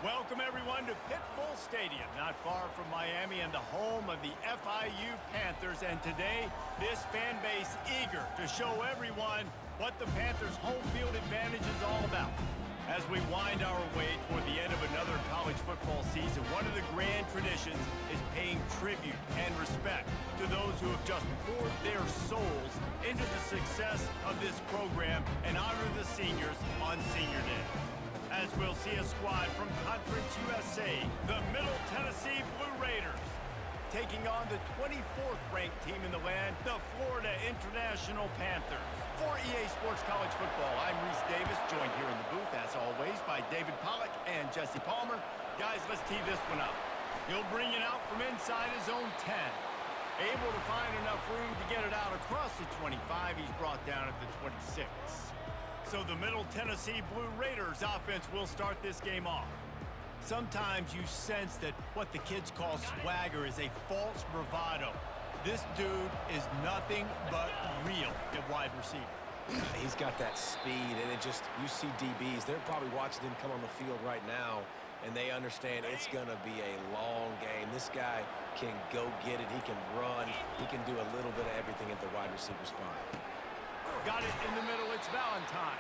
Welcome, everyone, to Pitbull Stadium, not far from Miami and the home of the FIU Panthers. And today, this fan base eager to show everyone what the Panthers' home field advantage is all about. As we wind our way toward the end of another college football season, one of the grand traditions is paying tribute and respect to those who have just poured their souls into the success of this program and honor the seniors on Senior Day. As we'll see a squad from Conference USA, the Middle Tennessee Blue Raiders, taking on the 24th ranked team in the land, the Florida International Panthers. For EA Sports College Football, I'm Reese Davis, joined here in the booth, as always, by David Pollack and Jesse Palmer. Guys, let's tee this one up. He'll bring it out from inside his own 10. Able to find enough room to get it out across the 25. He's brought down at the 26. So the Middle Tennessee Blue Raiders offense will start this game off. Sometimes you sense that what the kids call swagger is a false bravado. This dude is nothing but real at wide receiver. He's got that speed, and you see DBs, they're probably watching him come on the field right now, and they understand it's going to be a long game. This guy can go get it. He can run. He can do a little bit of everything at the wide receiver spot. Got it in the middle. It's Valentine.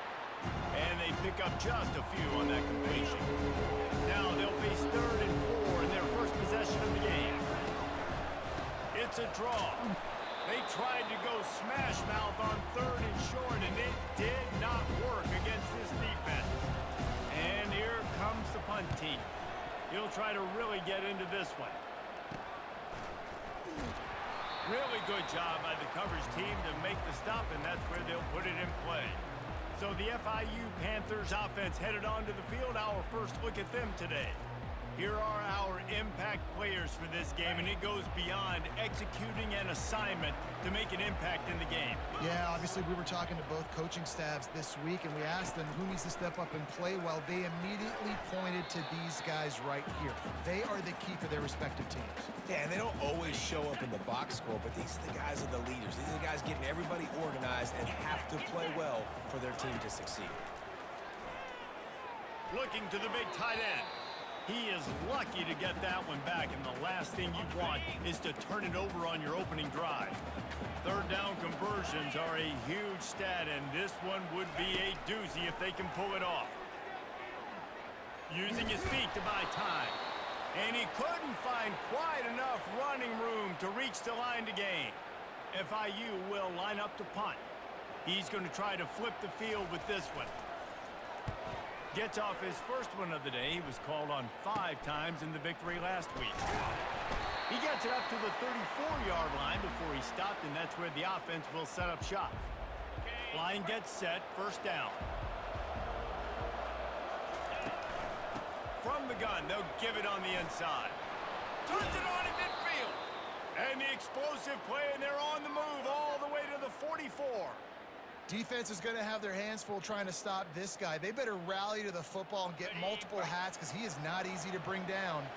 And they pick up just a few on that completion. Now they'll face 3rd and 4 in their first possession of the game. It's a draw. They tried to go smash mouth on 3rd and short, and it did not work against this defense. And here comes the punt team. He'll try to really get into this one. Really good job by the coverage team to make the stop, and that's where they'll put it in play. So the FIU Panthers offense headed onto the field. Our first look at them today. Here are our impact players for this game, and it goes beyond executing an assignment to make an impact in the game. Yeah, obviously we were talking to both coaching staffs this week, and we asked them who needs to step up and play well. They immediately pointed to these guys right here. They are the key for their respective teams. Yeah, and they don't always show up in the box score, but these are the guys are the leaders. These are the guys getting everybody organized and have to play well for their team to succeed. Looking to the big tight end. He is lucky to get that one back, and the last thing you want is to turn it over on your opening drive. 3rd down conversions are a huge stat, and this one would be a doozy if they can pull it off. Using his feet to buy time. And he couldn't find quite enough running room to reach the line to gain. FIU will line up to punt. He's going to try to flip the field with this one. Gets off his first one of the day. He was called on 5 times in the victory last week. He gets it up to the 34-yard line before he stopped, and that's where the offense will set up shop. Line gets set, 1st down. From the gun, they'll give it on the inside. Turns it on in midfield. And the explosive play, and they're on the move all the way to the 44. Defense is going to have their hands full trying to stop this guy. They better rally to the football and get multiple hats because he is not easy to bring down.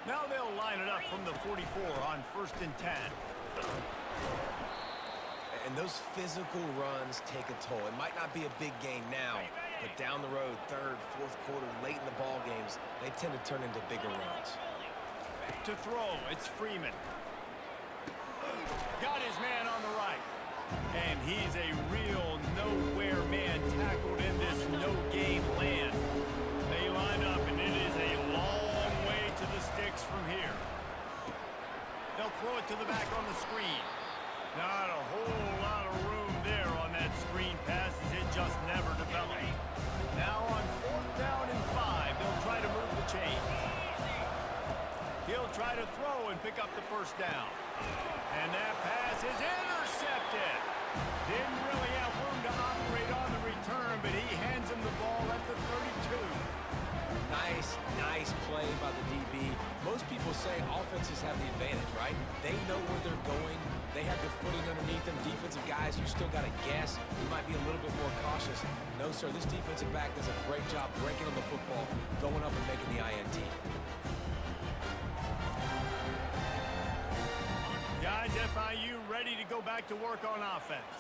Now they'll line it up from the 44 on 1st and 10. And those physical runs take a toll. It might not be a big gain now, but down the road, 3rd, 4th quarter, late in the ball games, they tend to turn into bigger runs. To throw, it's Freeman. Got his man on the right. And he's a real nowhere man tackled in this no-game land. They line up, and it is a long way to the sticks from here. They'll throw it to the back on the screen. Not a whole lot of room there on that screen pass, as it just never developed. Now on 4th down and 5, they'll try to move the chains. He'll try to throw and pick up the 1st down. And that pass is intercepted. Didn't really have room to operate on the return, but he hands him the ball at the 32. Nice play by the DB. Most people say offenses have the advantage, right? They know where they're going. They have their footing underneath them. Defensive guys, you still got to guess. You might be a little bit more cautious. No, sir, this defensive back does a great job breaking on the football, going up and making the INT. Guys, FIU ready to go back to work on offense.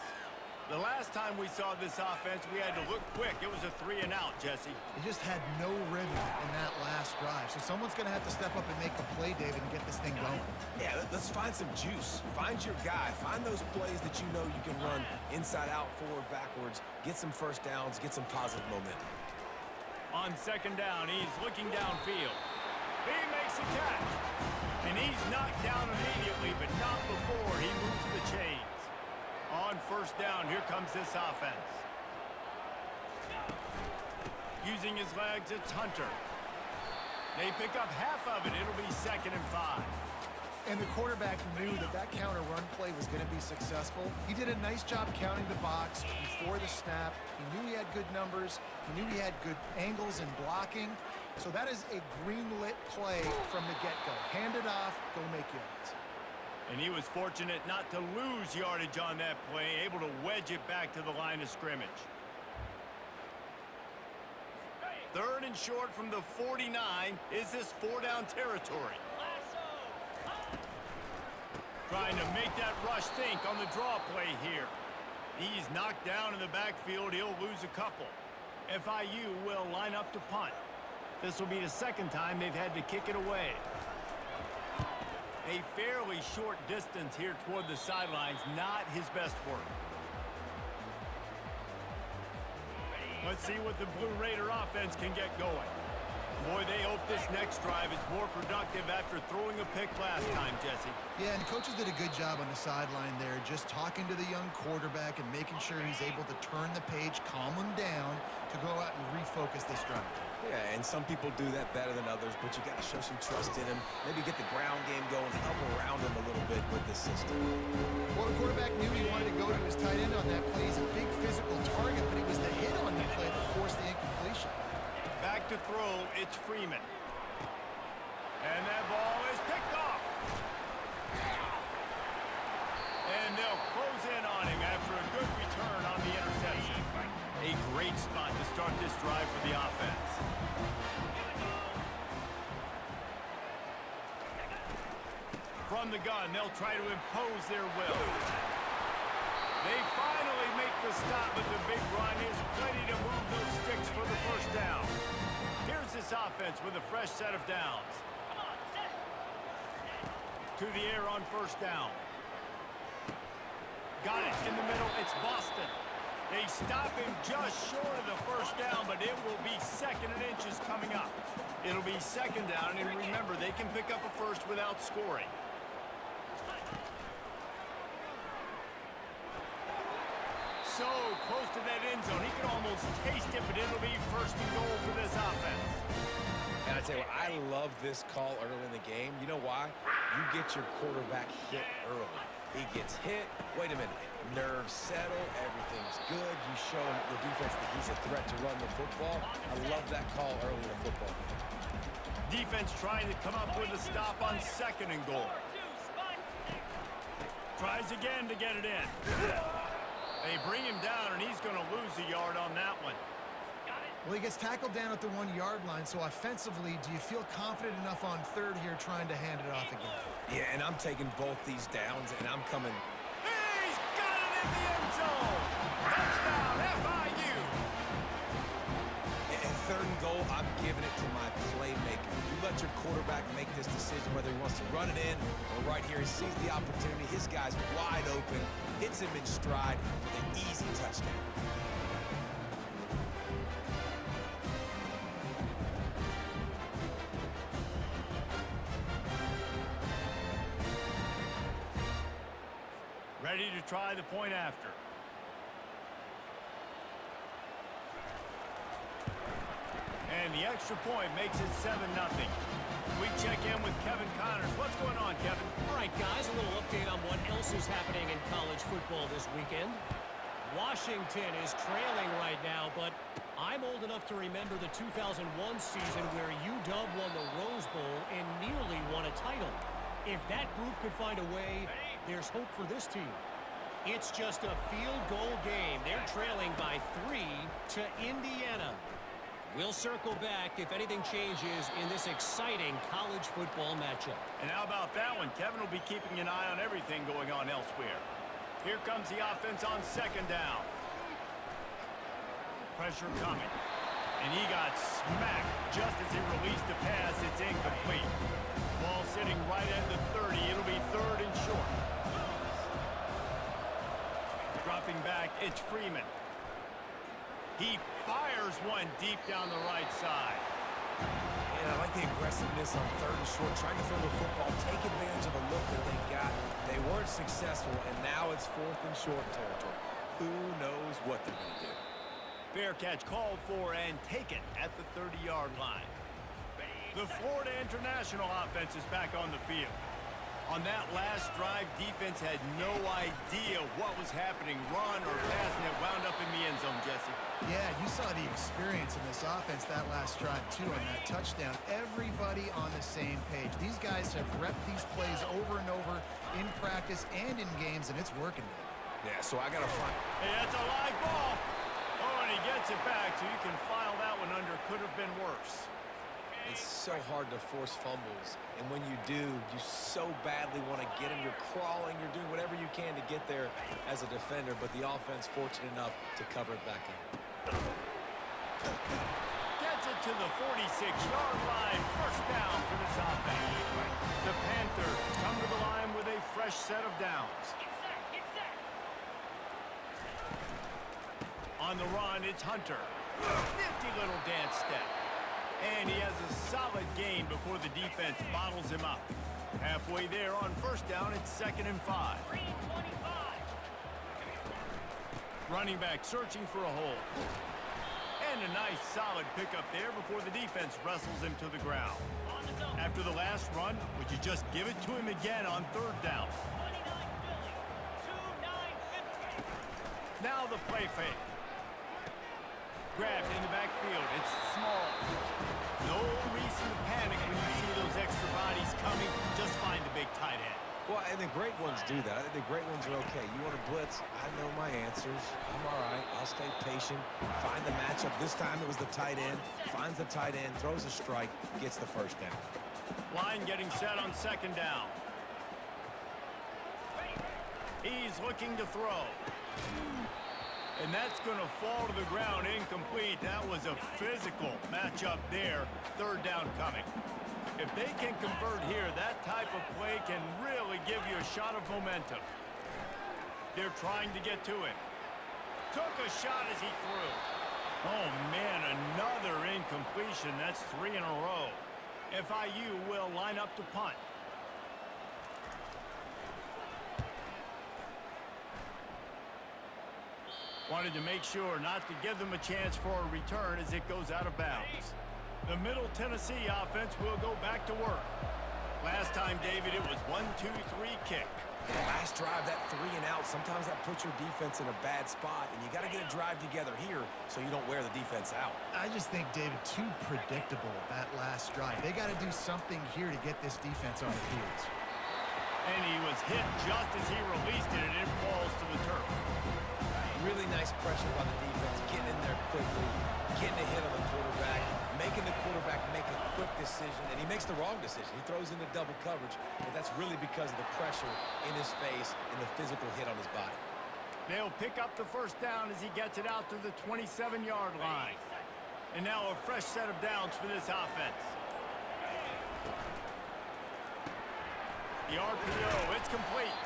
The last time we saw this offense, we had to look quick. It was a 3-and-out, Jesse. They just had no rhythm in that last drive. So someone's going to have to step up and make a play, David, and get this thing going. Yeah, let's find some juice. Find your guy. Find those plays that you know you can run inside out, forward, backwards. Get some first downs. Get some positive momentum. On second down, he's looking downfield. He makes a catch. And he's knocked down immediately, but not before he moves the chains. On first down, here comes this offense. Using his legs, it's Hunter. They pick up half of it. It'll be 2nd and 5. And the quarterback knew that that counter run play was going to be successful. He did a nice job counting the box before the snap. He knew he had good numbers. He knew he had good angles and blocking. So that is a green-lit play from the get-go. Hand it off, go make yards. And he was fortunate not to lose yardage on that play, able to wedge it back to the line of scrimmage. 3rd and short from the 49. Is this 4-down territory? Trying to make that rush think on the draw play here. He's knocked down in the backfield. He'll lose a couple. FIU will line up to punt. This will be the 2nd time they've had to kick it away. A fairly short distance here toward the sidelines, not his best work. Let's see what the Blue Raider offense can get going. Boy, they hope this next drive is more productive after throwing a pick last time, Jesse. Yeah, and coaches did a good job on the sideline there, just talking to the young quarterback and making sure he's able to turn the page, calm him down to go out and refocus this drive. Yeah, and some people do that better than others, but you got to show some trust in him. Maybe get the ground game going, help around him a little bit with this system. Well, the quarterback knew he wanted to go to his tight end on that play. He's a big physical target, but it was the hit on that play that forced the incompletion. Back to throw, it's Freeman. And that ball is picked off. And they'll close in on him after a good return on the interception. A great spot to start this drive for the offense. From the gun, they'll try to impose their will. They finally make the stop, but the big run is plenty to move those sticks for the first down. Here's this offense with a fresh set of downs. To the air on first down. Got it in the middle. It's Boston. They stop him just short of the first down, but it will be 2nd and inches coming up. It'll be 2nd down, and remember, they can pick up a first without scoring. So close to that end zone. He can almost taste it, but it'll be 1st and goal for this offense. And I tell you what, I love this call early in the game. You know why? You get your quarterback hit early. He gets hit. Wait a minute. Nerves settle. Everything's good. You show the defense that he's a threat to run the football. I love that call early in the football game. Defense trying to come up with a stop on 2nd and goal. Tries again to get it in. They bring him down, and he's going to lose a yard on that one. Well, he gets tackled down at the 1-yard line, so offensively, do you feel confident enough on 3rd here trying to hand it off again? Yeah, and I'm taking both these downs, and I'm coming. He's got it in the end zone! Touchdown, FIU! And 3rd and goal, I'm giving it to my playmaker. You let your quarterback make this decision, whether he wants to run it in or right here. He sees the opportunity. His guy's wide open, hits him in stride for the easy touchdown. Ready to try the point after. And the extra point makes it 7-0. We check in with Kevin Connors. What's going on, Kevin? All right, guys, a little update on what else is happening in college football this weekend. Washington is trailing right now, but I'm old enough to remember the 2001 season where UW won the Rose Bowl and nearly won a title. If that group could find a way, there's hope for this team. It's just a field goal game. They're trailing by 3 to Indiana. We'll circle back if anything changes in this exciting college football matchup. And how about that one? Kevin will be keeping an eye on everything going on elsewhere. Here comes the offense on second down. Pressure coming. And he got smacked just as he released the pass. It's incomplete. Ball sitting right at the 30. It'll be third and short. Dropping back, it's Freeman. He fires one deep down the right side. And I like the aggressiveness on third and short, trying to throw the football, take advantage of a look that they got. They weren't successful, and now it's fourth and short territory. Who knows what they're going to do? Fair catch called for and taken at the 30-yard line. The Florida International offense is back on the field. On that last drive, defense had no idea what was happening, run or pass, and it wound up in the end zone, Jesse. Yeah, you saw the experience in this offense that last drive, too, on that touchdown. Everybody on the same page. These guys have repped these plays over and over in practice and in games, and it's working. Yeah, so I got to find... Hey, that's a live ball. Oh, and he gets it back, so you can file that one under. Could have been worse. It's so hard to force fumbles, and when you do, you so badly want to get them. You're crawling, you're doing whatever you can to get there as a defender, but the offense fortunate enough to cover it back up. Gets it to the 46-yard line. First down for this offense. The Panthers come to the line with a fresh set of downs. On the run, it's Hunter. Nifty little dance step. And he has a solid gain before the defense bottles him up. Halfway there on first down, it's 2nd and 5. Running back searching for a hole. And a nice solid pickup there before the defense wrestles him to the ground. After the last run, would you just give it to him again on third down? Now the play fake. Grabbed in the backfield. It's small. No reason to panic when you see those extra bodies coming. Just find the big tight end. Well, and the great ones do that. I think the great ones are okay. You want to blitz? I know my answers. I'm all right. I'll stay patient. Find the matchup. This time it was the tight end. Finds the tight end, throws a strike, gets the first down. Line getting set on second down. He's looking to throw. And that's going to fall to the ground incomplete. That was a physical matchup there. Third down coming. If they can convert here, that type of play can really give you a shot of momentum. They're trying to get to it. Took a shot as he threw. Oh, man, another incompletion. That's 3 in a row. FIU will line up to punt. Wanted to make sure not to give them a chance for a return as it goes out of bounds. The Middle Tennessee offense will go back to work. Last time, David, it was 1-2-3 kick. Last drive, that 3 and out, sometimes that puts your defense in a bad spot, and you got to get a drive together here so you don't wear the defense out. I just think, David, too predictable that last drive. They got to do something here to get this defense on the field. And he was hit just as he released it, and it falls to the turf. Really nice pressure by the defense, getting in there quickly, getting a hit on the quarterback, making the quarterback make a quick decision, and he makes the wrong decision. He throws into double coverage, but that's really because of the pressure in his face and the physical hit on his body. They'll pick up the first down as he gets it out to the 27-yard line. And now a fresh set of downs for this offense. The RPO, it's complete.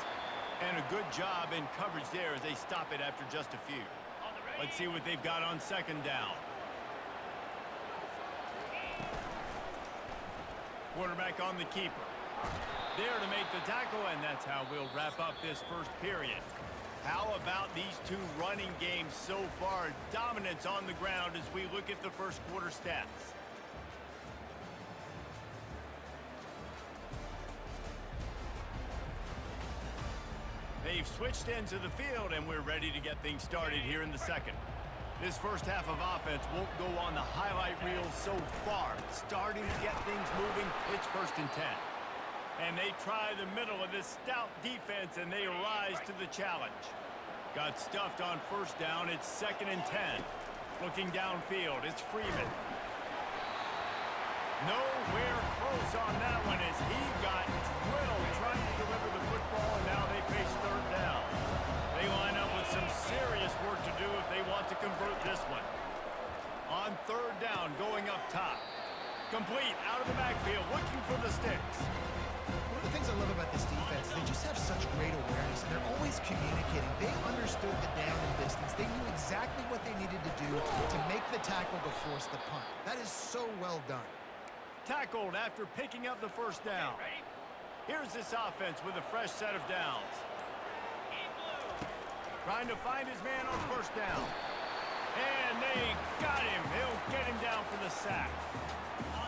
And a good job in coverage there as they stop it after just a few. Let's see what they've got on second down. Quarterback on the keeper. There to make the tackle, and that's how we'll wrap up this first period. How about these two running games so far? Dominance on the ground as we look at the first quarter stats. They've switched ends of the field, and we're ready to get things started here in the second. This first half of offense won't go on the highlight reel so far. Starting to get things moving, it's 1st and 10. And they try the middle of this stout defense, and they rise to the challenge. Got stuffed on first down, it's 2nd and 10. Looking downfield, it's Freeman. Nowhere close on that one as he got drilled trying to deliver the football, and now they face third down. convert this one. On third down, going up top. Complete, out of the backfield, looking for the sticks. One of the things I love about this defense is they just have such great awareness, and they're always communicating. They understood the down and distance. They knew exactly what they needed to do to make the tackle to force the punt. That is so well done. Tackled after picking up the first down. Here's this offense with a fresh set of downs. Trying to find his man on first down. And they got him. He'll get him down for the sack.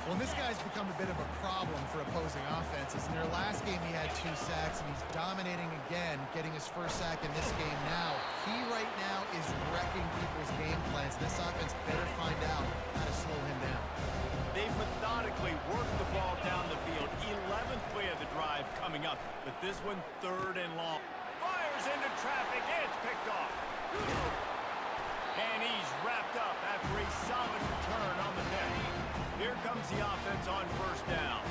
Well, this guy's become a bit of a problem for opposing offenses. In their last game, he had 2 sacks, and he's dominating again, getting his first sack in this game now. He right now is wrecking people's game plans. This offense better find out how to slow him down. They've methodically worked the ball down the field. 11th play of the drive coming up, but this one third and long. Fires into traffic, and it's picked off. And he's wrapped up after a solid return on the bench. Here comes the offense on first down.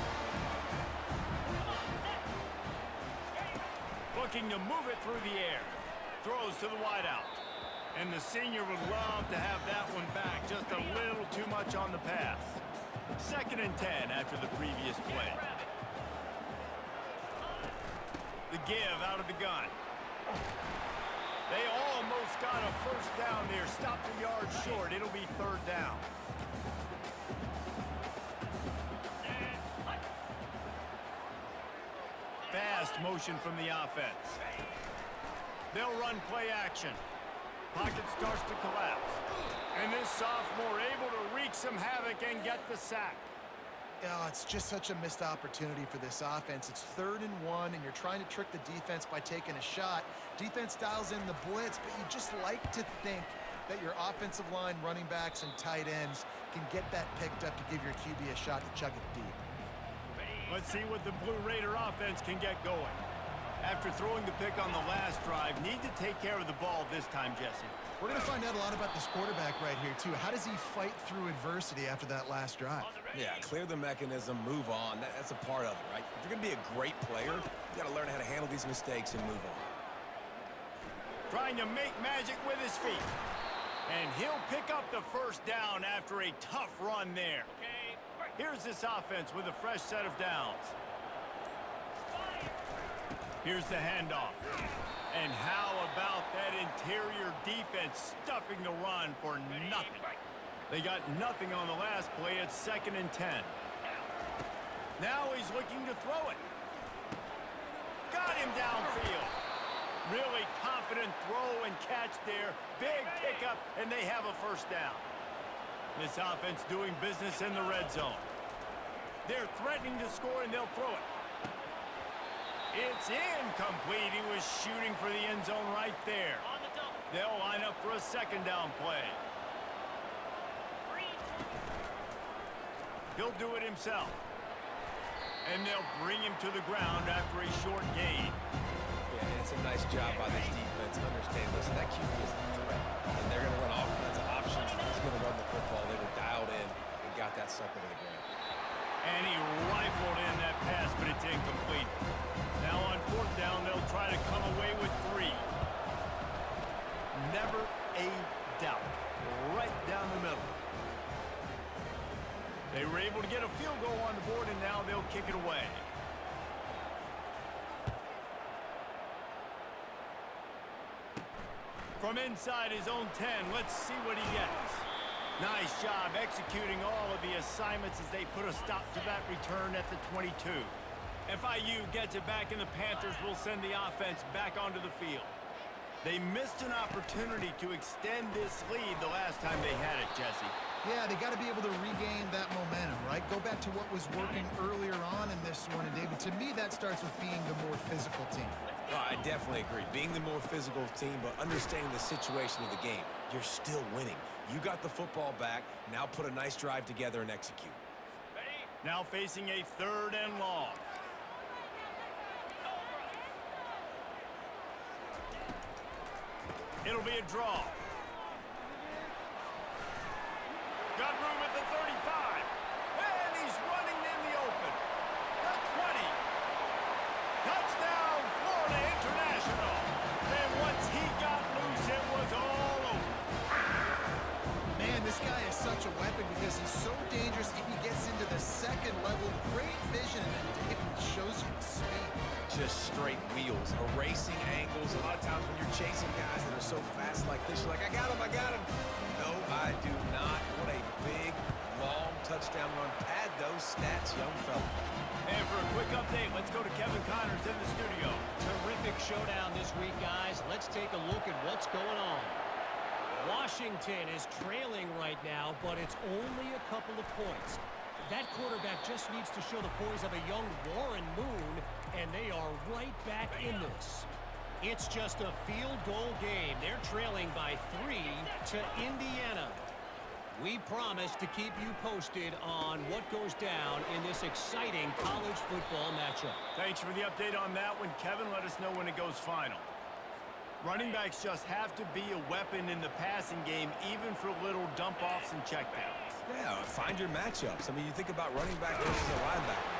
Looking to move it through the air. Throws to the wideout. And the senior would love to have that one back. Just a little too much on the pass. 2nd and 10 after the previous play. The give out of the gun. They almost got a first down there. Stopped a yard short. It'll be third down. Fast motion from the offense. They'll run play action. Pocket starts to collapse. And this sophomore able to wreak some havoc and get the sack. Oh, it's just such a missed opportunity for this offense. It's 3rd and 1, and you're trying to trick the defense by taking a shot. Defense dials in the blitz, but you just like to think that your offensive line, running backs, and tight ends can get that picked up to give your QB a shot to chug it deep. Let's see what the Blue Raider offense can get going. After throwing the pick on the last drive, need to take care of the ball this time, Jesse. We're going to find out a lot about this quarterback right here, too. How does he fight through adversity after that last drive? Yeah, clear the mechanism, move on. That's a part of it, right? If you're going to be a great player, you got to learn how to handle these mistakes and move on. Trying to make magic with his feet. And he'll pick up the first down after a tough run there. Here's this offense with a fresh set of downs. Here's the handoff. And how about that interior defense stuffing the run for nothing? They got nothing on the last play. It's 2nd and 10. Now he's looking to throw it. Got him downfield. Really confident throw and catch there. Big pickup, and they have a first down. This offense doing business in the red zone. They're threatening to score, and they'll throw it. It's incomplete. He was shooting for the end zone right there. They'll line up for a 2nd down play. He'll do it himself. And they'll bring him to the ground after a short gain. Yeah, it's a nice job by this defense. Understand, listen, that QB is a threat. And they're going to run all kinds of options. He's going to run the football. They were dialed in and got that sucker to the ground. And he rifled in that pass, but it's incomplete. Now on 4th down, they'll try to come away with 3. Never a doubt. Right down the middle. They were able to get a field goal on the board, and now they'll kick it away. From inside his own 10, let's see what he gets. Nice job executing all of the assignments as they put a stop to that return at the 22. FIU gets it back, and the Panthers will send the offense back onto the field. They missed an opportunity to extend this lead the last time they had it, Jesse. Yeah, they got to be able to regain that momentum, right? Go back to what was working earlier on in this one. And, David, to me, that starts with being the more physical team. Oh, I definitely agree. Being the more physical team, but understanding the situation of the game. You're still winning. You got the football back. Now put a nice drive together and execute. Now facing a 3rd and long. It'll be a draw. Got room at the 35. And he's running in the open. The 20. Touchdown, Florida International. And once he got loose, it was all over. such a weapon because he's so dangerous if he gets into the second level. Great vision, and then David shows you the speed. Just straight wheels, erasing angles. A lot of times when you're chasing guys that are so fast like this, you're like, I got him, I got him. No, I do not. What a big, long touchdown run. Pad those stats, young fella. And for a quick update, let's go to Kevin Connors in the studio. Terrific showdown this week, guys. Let's take a look at what's going on. Washington is trailing right now, but it's only a couple of points. That quarterback just needs to show the poise of a young Warren Moon, and they are right back in this. It's just a field goal game. They're trailing by 3 to Indiana. We promise to keep you posted on what goes down in this exciting college football matchup. Thanks for the update on that one, Kevin. Let us know when it goes final. Running backs just have to be a weapon in the passing game, even for little dump-offs and checkdowns. Yeah, find your matchups. I mean, you think about running back versus a linebacker.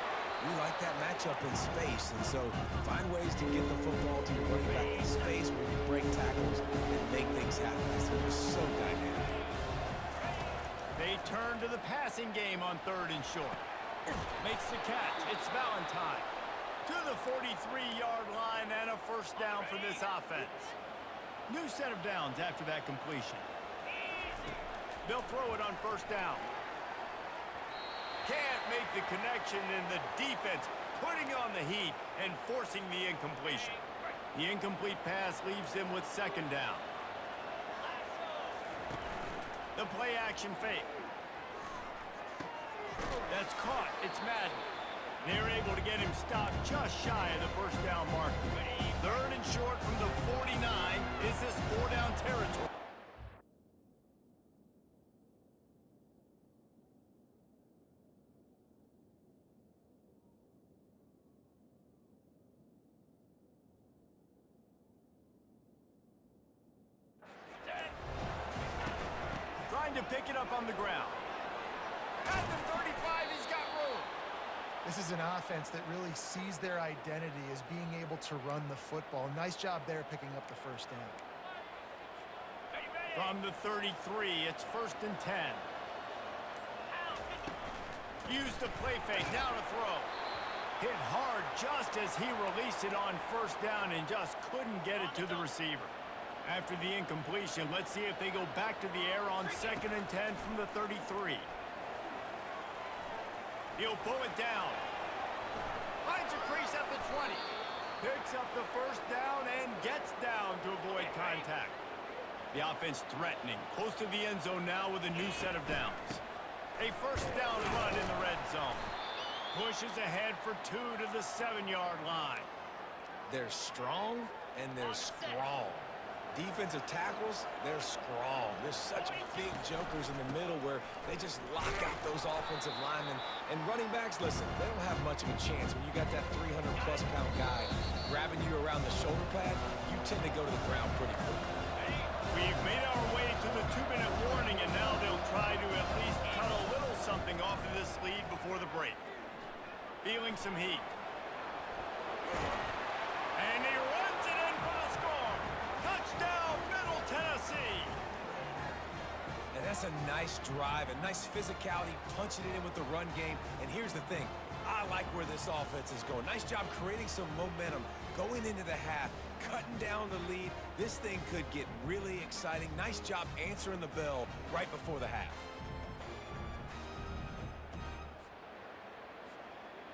We like that matchup in space, and so find ways to get the football to your running back in space where you break tackles and make things happen. It's so dynamic. They turn to the passing game on 3rd and short. Makes the catch. It's Valentine. To the 43-yard line and a first down for this offense. New set of downs after that completion. They'll throw it on first down. Can't make the connection, and the defense putting on the heat and forcing the incompletion. The incomplete pass leaves them with 2nd down. The play action fake. That's caught. It's Madden. They're able to get him stopped just shy of the first down mark. 3rd and short from the 49. Is this 4-down territory? Trying to pick it up on the ground. At the 35, he's got room. This is an offense that really sees their identity as being able to run the football. Nice job there picking up the first down. From the 33, it's 1st and 10. Use the play fake, now to throw. Hit hard just as he released it on first down and just couldn't get it to the receiver. After the incompletion, let's see if they go back to the air on 2nd and 10 from the 33. He'll pull it down. Finds a crease at the 20. Picks up the first down and gets down to avoid contact. The offense threatening. Close to the end zone now with a new set of downs. A first down run in the red zone. Pushes ahead for 2 to the 7-yard line. They're strong and they're strong. Defensive tackles, they're strong. There's such big jokers in the middle where they just lock out those offensive linemen. And running backs, listen, they don't have much of a chance. When you got that 300-plus pound guy grabbing you around the shoulder pad, you tend to go to the ground pretty quick. We've made our way to the 2-minute warning, and now they'll try to at least cut a little something off of this lead before the break. Feeling some heat. And he runs it in for the score. Touchdown, Middle Tennessee. And that's a nice drive, a nice physicality, punching it in with the run game. And here's the thing. I like where this offense is going. Nice job creating some momentum, going into the half, cutting down the lead. This thing could get really exciting. Nice job answering the bell right before the half.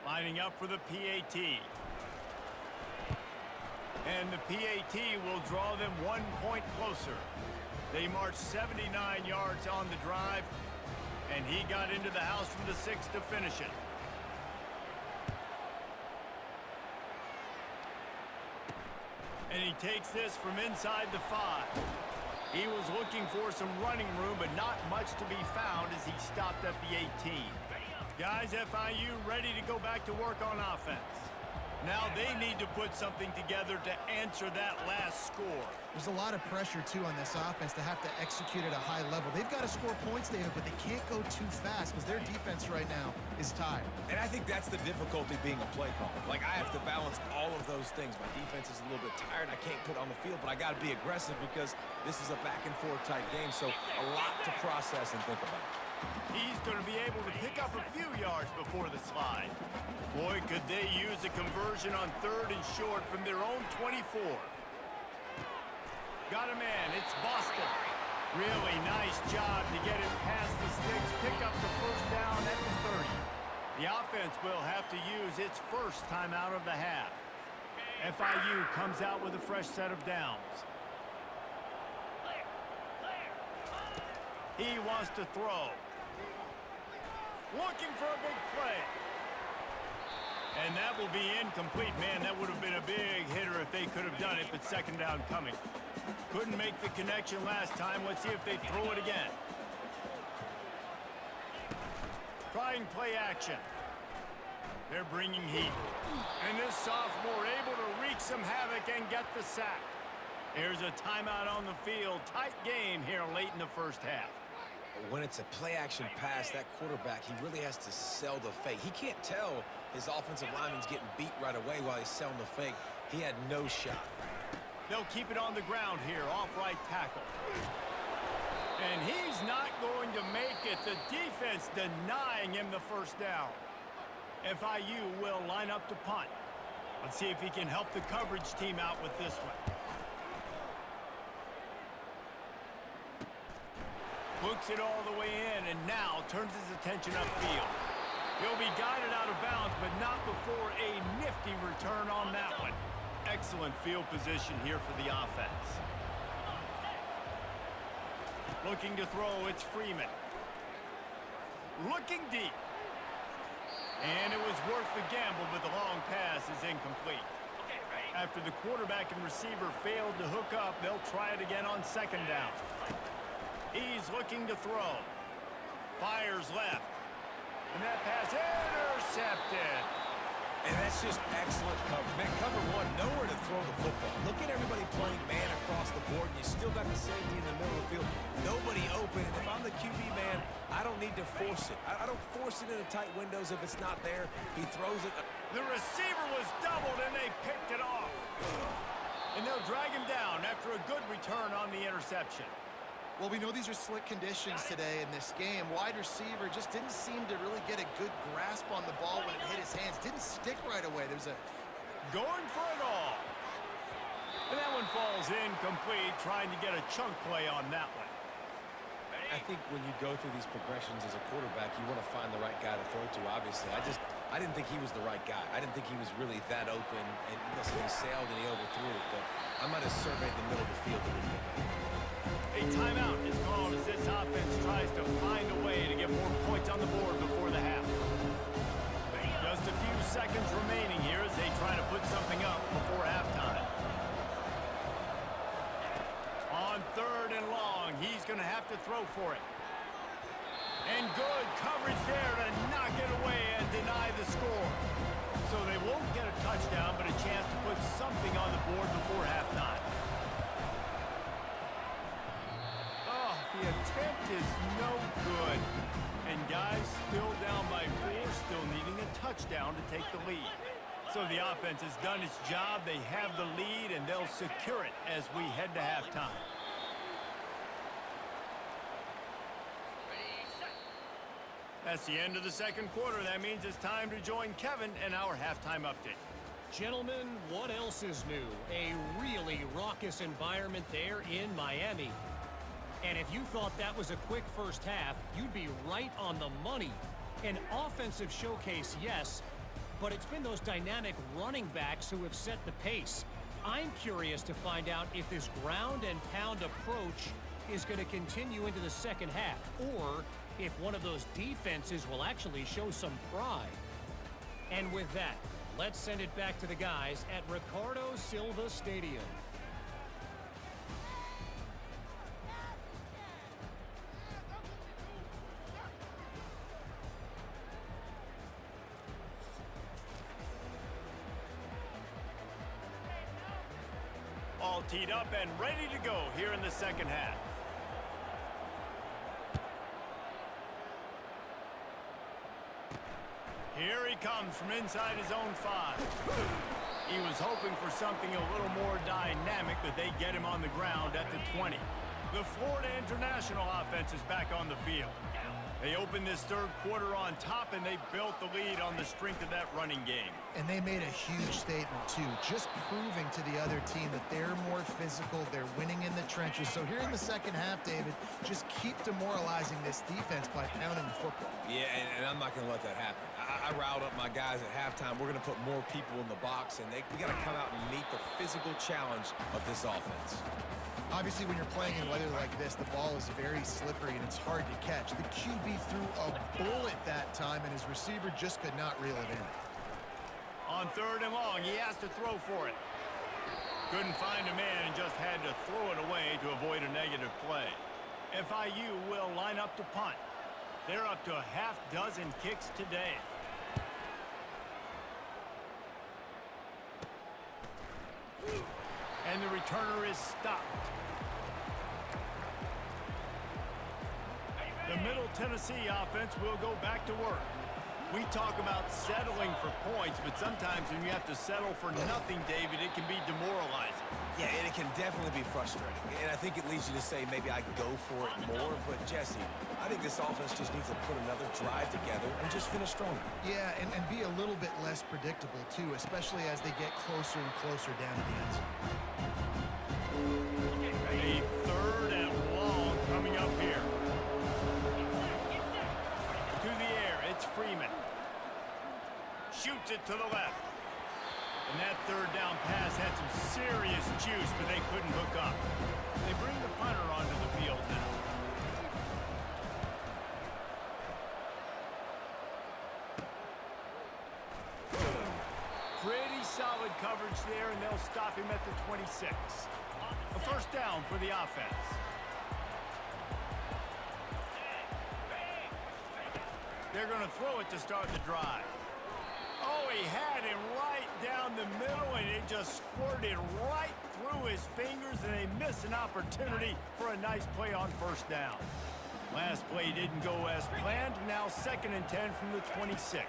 Lining up for the PAT. And the PAT will draw them 1 point closer. They marched 79 yards on the drive, and he got into the house from the 6 to finish it. And he takes this from inside the 5. He was looking for some running room, but not much to be found as he stopped at the 18. Guys, FIU ready to go back to work on offense. Now they need to put something together to answer that last score. There's a lot of pressure, too, on this offense to have to execute at a high level. They've got to score points, David, but they can't go too fast because their defense right now is tired. And I think that's the difficulty being a play caller. Like, I have to balance all of those things. My defense is a little bit tired. I can't put on the field, but I got to be aggressive because this is a back-and-forth type game, so a lot to process and think about. He's going to be able to pick up a few yards before the slide. Boy, could they use a conversion on 3rd and short from their own 24. Got a man. It's Boston. Really nice job to get it past the sticks, pick up the first down at the 30. The offense will have to use its first timeout of the half. FIU comes out with a fresh set of downs. He wants to throw. Looking for a big play. And that will be incomplete. Man, that would have been a big hitter if they could have done it, but second down coming. Couldn't make the connection last time. Let's see if they throw it again. Trying play action. They're bringing heat. And this sophomore able to wreak some havoc and get the sack. There's a timeout on the field. Tight game here late in the first half. When it's a play-action pass, that quarterback, he really has to sell the fake. He can't tell his offensive lineman's getting beat right away while he's selling the fake. He had no shot. They'll keep it on the ground here, off right tackle. And he's not going to make it. The defense denying him the first down. FIU will line up to punt. Let's see if he can help the coverage team out with this one. Looks it all the way in and now turns his attention upfield. He'll be guided out of bounds, but not before a nifty return on that one. Excellent field position here for the offense. Looking to throw, it's Freeman. Looking deep. And it was worth the gamble, but the long pass is incomplete. After the quarterback and receiver failed to hook up, they'll try it again on second down. He's looking to throw. Fires left. And that pass intercepted. And that's just excellent coverage. Man, cover one, nowhere to throw the football. Look at everybody playing man across the board, and you still got the safety in the middle of the field. Nobody open, and if I'm the QB man, I don't need to force it. I don't force it into tight windows if it's not there. He throws it. The receiver was doubled, and they picked it off. And they'll drag him down after a good return on the interception. Well, we know these are slick conditions today in this game. Wide receiver just didn't seem to really get a good grasp on the ball when it hit his hands. Didn't stick right away. There's a... Going for it all. And that one falls incomplete, trying to get a chunk play on that one. I think when you go through these progressions as a quarterback, you want to find the right guy to throw to, obviously. I didn't think he was the right guy. I didn't think he was really that open. And listen, he sailed and he overthrew it, but I might have surveyed the middle of the field a little bit better. A timeout is called as this offense tries to find a way to get more points on the board before the half. Just a few seconds remaining here as they try to put something up before halftime. On 3rd and long, he's going to have to throw for it. And good coverage there to knock it away and deny the score. So they won't get a touchdown, but a chance to put something on the board before halftime. The attempt is no good. And guys, still down by 4, still needing a touchdown to take the lead. So the offense has done its job. They have the lead, and they'll secure it as we head to halftime. That's the end of the second quarter. That means it's time to join Kevin and our halftime update. Gentlemen, what else is new? A really raucous environment there in Miami. And if you thought that was a quick first half, you'd be right on the money. An offensive showcase, yes, but it's been those dynamic running backs who have set the pace. I'm curious to find out if this ground and pound approach is going to continue into the second half, or if one of those defenses will actually show some pride. And with that, let's send it back to the guys at Ricardo Silva Stadium. All teed up and ready to go here in the second half. Here he comes from inside his own 5. He was hoping for something a little more dynamic, but they get him on the ground at the 20. The Florida International offense is back on the field. They opened this third quarter on top, and they built the lead on the strength of that running game. And they made a huge statement, too, just proving to the other team that they're more physical, they're winning in the trenches. So here in the second half, David, just keep demoralizing this defense by pounding the football. Yeah, and I'm not going to let that happen. I riled up my guys at halftime. We're going to put more people in the box, and we got to come out and meet the physical challenge of this offense. Obviously, when you're playing in weather like this, the ball is very slippery and it's hard to catch. The QB threw a bullet that time, and his receiver just could not reel it in. On third and long, he has to throw for it. Couldn't find a man and just had to throw it away to avoid a negative play. FIU will line up to punt. They're up to a half dozen kicks today. And the returner is stopped. The Middle Tennessee offense will go back to work. We talk about settling for points, but sometimes when you have to settle for nothing, David, it can be demoralizing. Yeah, and it can definitely be frustrating. And I think it leads you to say maybe I go for it more. But, Jesse, I think this offense just needs to put another drive together and just finish stronger. Yeah, and be a little bit less predictable, too, especially as they get closer and closer down to the end zone. A third and long coming up here. To the air, it's Freeman. Shoots it to the left. And that third down pass had some serious juice, but they couldn't hook up. They bring the punter onto the field now. Pretty solid coverage there, and they'll stop him at the 26. A first down for the offense. They're going to throw it to start the drive. Oh, he had him right down the middle, and it just squirted right through his fingers, and they missed an opportunity for a nice play on first down. Last play didn't go as planned. Now 2nd and 10 from the 26.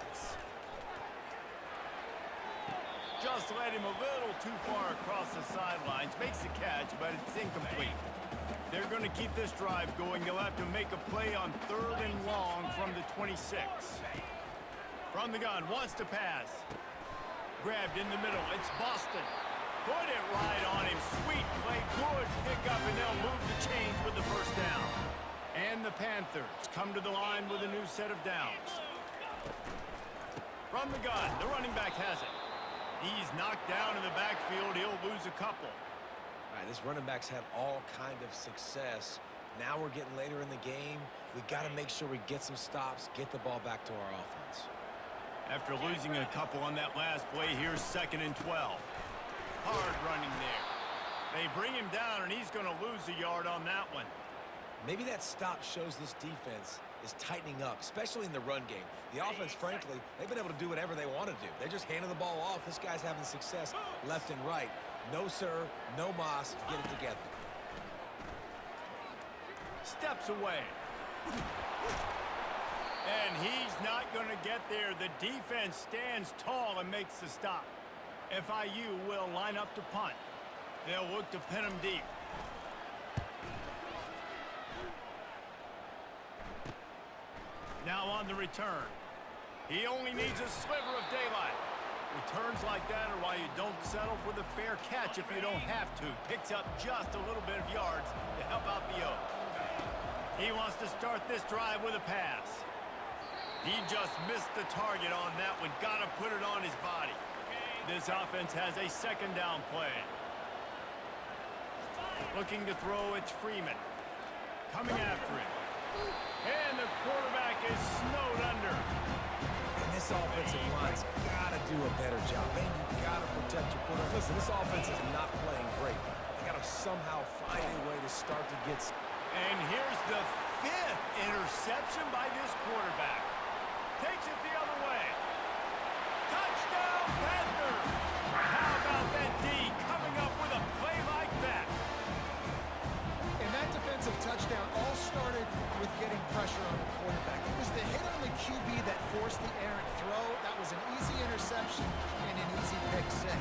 Just led him a little too far across the sidelines. Makes the catch, but it's incomplete. They're going to keep this drive going. They'll have to make a play on 3rd and long from the 26. From the gun, wants to pass. Grabbed in the middle. It's Boston. Put it right on him. Sweet play. Good pickup, and they'll move the chains with the first down. And the Panthers come to the line with a new set of downs. From the gun, the running back has it. He's knocked down in the backfield. He'll lose a couple. All right, this running back's had all kind of success. Now we're getting later in the game. We got to make sure we get some stops, get the ball back to our offense. After losing a couple on that last play, here's 2nd and 12. Hard running there. They bring him down, and he's going to lose a yard on that one. Maybe that stop shows this defense is tightening up, especially in the run game. The offense, frankly, they've been able to do whatever they want to do. They're just handing the ball off. This guy's having success left and right. No, sir, no mas. Get it together. Steps away. And he's not going to get there. The defense stands tall and makes the stop. FIU will line up to punt. They'll look to pin him deep. Now on the return. He only needs a sliver of daylight. Returns like that are why you don't settle for the fair catch if you don't have to. Picks up just a little bit of yards to help out the Oak. He wants to start this drive with a pass. He just missed the target on that one. Got to put it on his body. This offense has a 2nd down play. Looking to throw, it's Freeman. Coming after him. And the quarterback is snowed under. And this offensive line's got to do a better job. Man, you got to protect your quarterback. Listen, this offense is not playing great. They got to somehow find a way to start to get... And here's the 5th interception by this quarterback. Takes it the other way. Touchdown, Panthers! How about that D coming up with a play like that? And that defensive touchdown all started with getting pressure on the quarterback. It was the hit on the QB that forced the errant throw. That was an easy interception and an easy pick 6.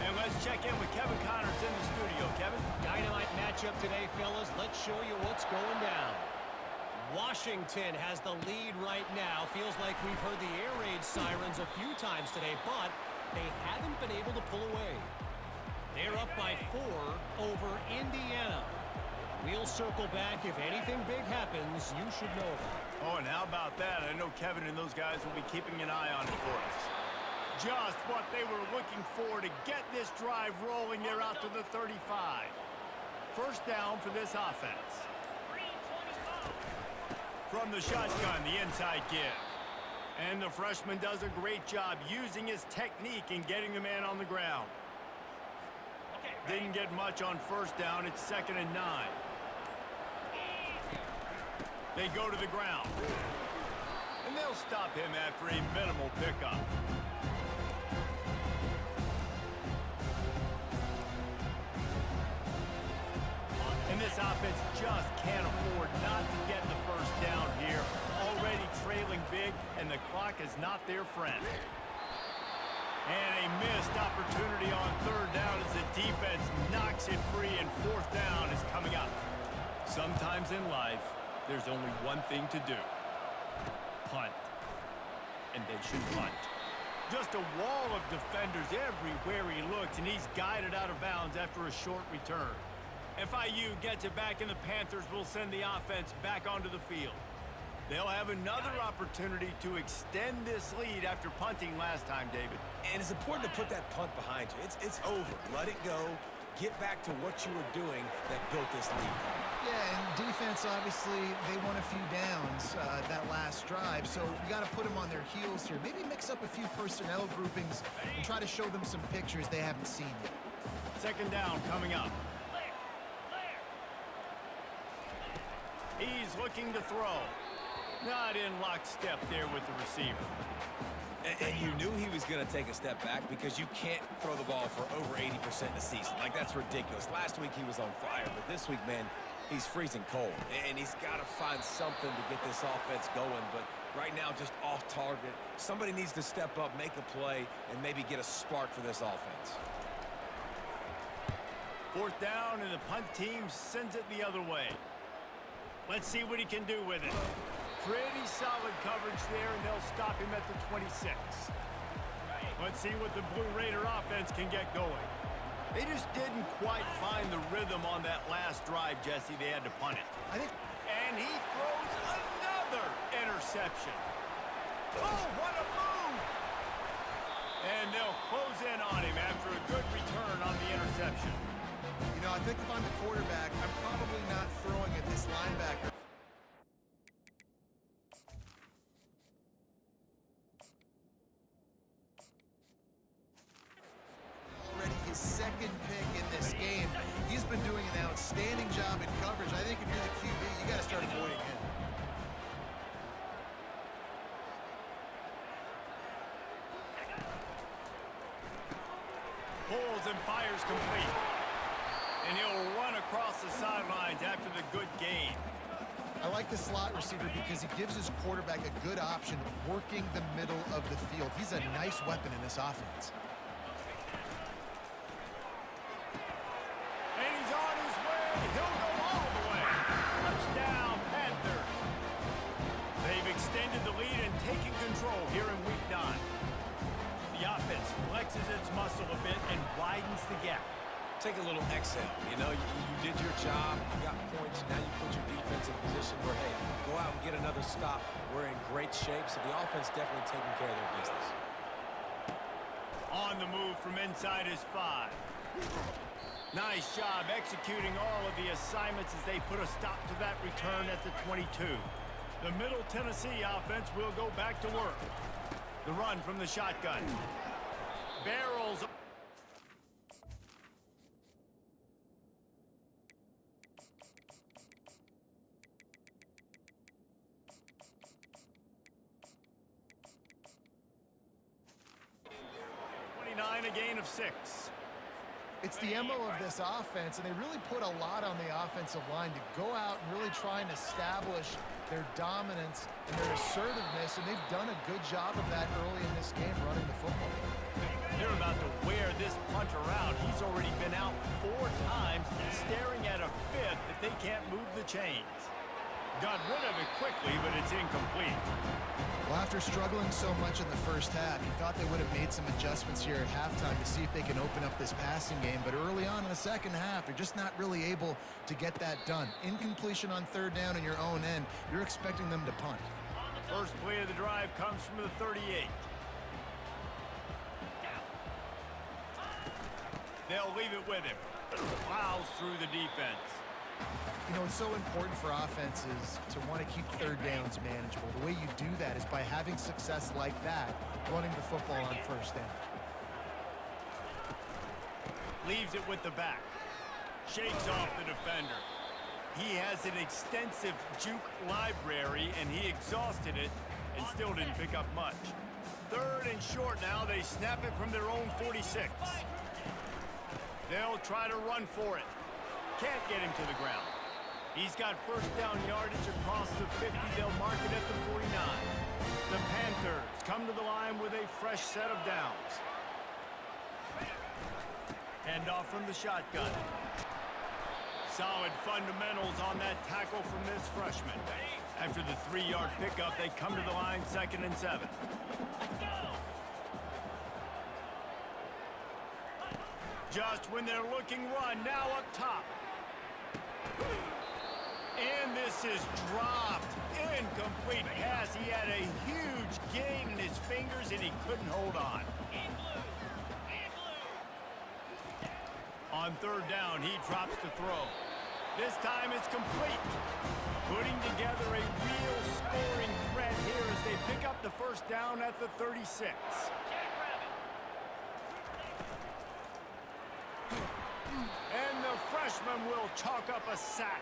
And let's check in with Kevin Connors in the studio. Kevin? Dynamite matchup today, fellas. Let's show you what's going down. Washington has the lead right now. Feels like we've heard the air raid sirens a few times today, but they haven't been able to pull away. They're up by 4 over Indiana. We'll circle back. If anything big happens, you should know about it. Oh, and how about that? I know Kevin and those guys will be keeping an eye on it for us. Just what they were looking for to get this drive rolling. They're out to the 35. First down for this offense. From the shotgun, the inside give. And the freshman does a great job using his technique in getting the man on the ground. Didn't get much on first down. It's 2nd and 9. They go to the ground. And they'll stop him after a minimal pickup. And this offense just can't afford not to get the first down here. Already trailing big, and the clock is not their friend. And a missed opportunity on 3rd down as the defense knocks it free, and 4th down is coming up. Sometimes in life, there's only one thing to do. Punt. And they should punt. Just a wall of defenders everywhere he looks, and he's guided out of bounds after a short return. FIU gets it back, and the Panthers will send the offense back onto the field. They'll have another opportunity to extend this lead after punting last time, David. And it's important to put that punt behind you. It's over. Let it go. Get back to what you were doing that built this lead. Yeah, and defense, obviously, they won a few downs that last drive, so you got to put them on their heels here. Maybe mix up a few personnel groupings and try to show them some pictures they haven't seen yet. 2nd down coming up. He's looking to throw. Not in lockstep there with the receiver. And you knew he was going to take a step back because you can't throw the ball for over 80% in a season. Like, that's ridiculous. Last week he was on fire, but this week, man, he's freezing cold. And he's got to find something to get this offense going. But right now, just off target. Somebody needs to step up, make a play, and maybe get a spark for this offense. 4th down, and the punt team sends it the other way. Let's see what he can do with it. Pretty solid coverage there, and they'll stop him at the 26. Let's see what the Blue Raider offense can get going. They just didn't quite find the rhythm on that last drive, Jesse. They had to punt it. And he throws another interception. Oh, what a move! And they'll close in on him after a good return on the interception. You know, I think if I'm the quarterback, I'm probably not throwing at this linebacker. Already his 2nd pick in this game. He's been doing an outstanding job in coverage. I think if you're the QB, you got to start avoiding him. Pulls and fires complete. And he'll run across the sidelines after the good gain. I like the slot receiver because he gives his quarterback a good option working the middle of the field. He's a nice weapon in this offense. And he's on his way. He'll go all the way. Touchdown, Panthers. They've extended the lead and taken control here in Week 9. The offense flexes its muscle a bit and widens the gap. Take a little exhale. You know, you did your job. You got points. Now you put your defense in a position where, hey, go out and get another stop. We're in great shape, so the offense definitely taking care of their business. On the move from inside his 5. Nice job executing all of the assignments as they put a stop to that return at the 22. The Middle Tennessee offense will go back to work. The run from the shotgun. Barrels. A gain of 6. It's the MO of this offense, and they really put a lot on the offensive line to go out and really try and establish their dominance and their assertiveness, and they've done a good job of that early in this game running the football. They're about to wear this punter out. He's already been out 4 times, staring at a 5th that they can't move the chains. Got rid of it quickly, but it's incomplete. Well, after struggling so much in the first half, you thought they would have made some adjustments here at halftime to see if they can open up this passing game. But early on in the second half, they're just not really able to get that done. Incompletion on third down in your own end, you're expecting them to punt. First play of the drive comes from the 38. They'll leave it with him. Plows through the defense. You know, it's so important for offenses to want to keep third downs manageable. The way you do that is by having success like that, running the football on first down. Leaves it with the back. Shakes off the defender. He has an extensive juke library, and he exhausted it and still didn't pick up much. Third and short now. They snap it from their own 46. They'll try to run for it. Can't get him to the ground. He's got first down yardage across the 50. They'll mark it at the 49. The Panthers come to the line with a fresh set of downs. Hand off from the shotgun. Solid fundamentals on that tackle from this freshman. After the 3-yard pickup, they come to the line 2nd and 7. Just when they're looking run, now up top. And this is dropped. Incomplete pass. He had a huge gain in his fingers, and he couldn't hold on. On third down, he drops the throw. This time it's complete. Putting together a real scoring threat here as they pick up the first down at the 36. And the freshman will chalk up a sack.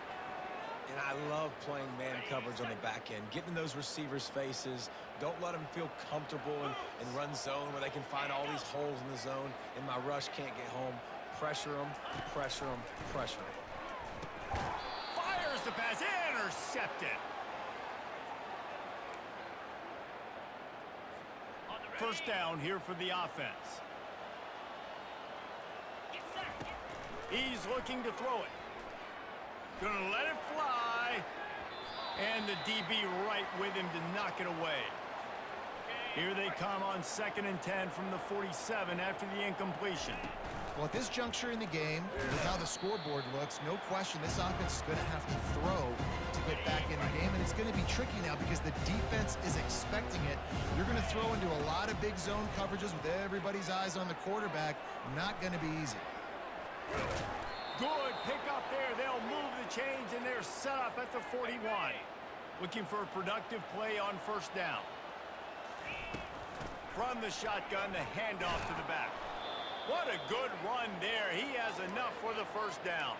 And I love playing man coverage on the back end, getting in those receivers' faces. Don't let them feel comfortable and run zone where they can find all these holes in the zone, and my rush can't get home. Pressure them, pressure them, pressure them. Fires the pass, intercepted. First down here for the offense. He's looking to throw it. Gonna let it fly. And the DB right with him to knock it away. Here they come on 2nd and 10 from the 47 after the incompletion. Well, at this juncture in the game, with how the scoreboard looks, no question this offense is going to have to throw to get back in the game, and it's going to be tricky now because the defense is expecting it. You're going to throw into a lot of big zone coverages with everybody's eyes on the quarterback. Not going to be easy. Good pick up there. They'll move the chains, and they're set up at the 41. Looking for a productive play on first down. From the shotgun, the handoff to the back. What a good run there. He has enough for the first down.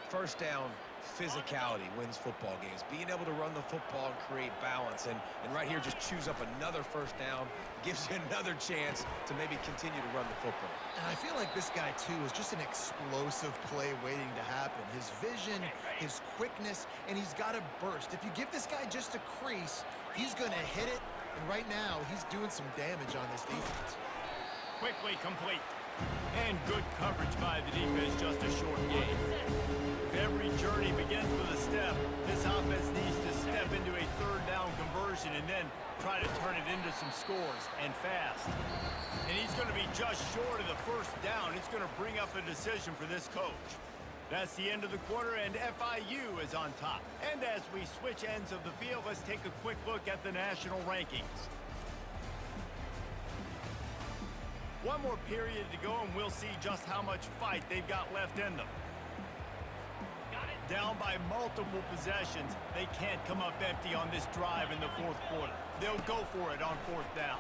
First down, physicality wins football games. Being able to run the football and create balance. And right here, just choose up another first down. Gives you another chance to maybe continue to run the football. And I feel like this guy, too, is just an explosive play waiting to happen. His vision, his quickness, and he's got a burst. If you give this guy just a crease, he's going to hit it. And right now, he's doing some damage on this defense. Quickly complete. And good coverage by the defense, just a short gain. If every journey begins with a step, this offense needs to step into a third down conversion and then try to turn it into some scores, and fast. And he's going to be just short of the first down. It's going to bring up a decision for this coach. That's the end of the quarter, and FIU is on top. And as we switch ends of the field, let's take a quick look at the national rankings. One more period to go, and we'll see just how much fight they've got left in them. Down by multiple possessions, they can't come up empty on this drive in the fourth quarter. They'll go for it on fourth down.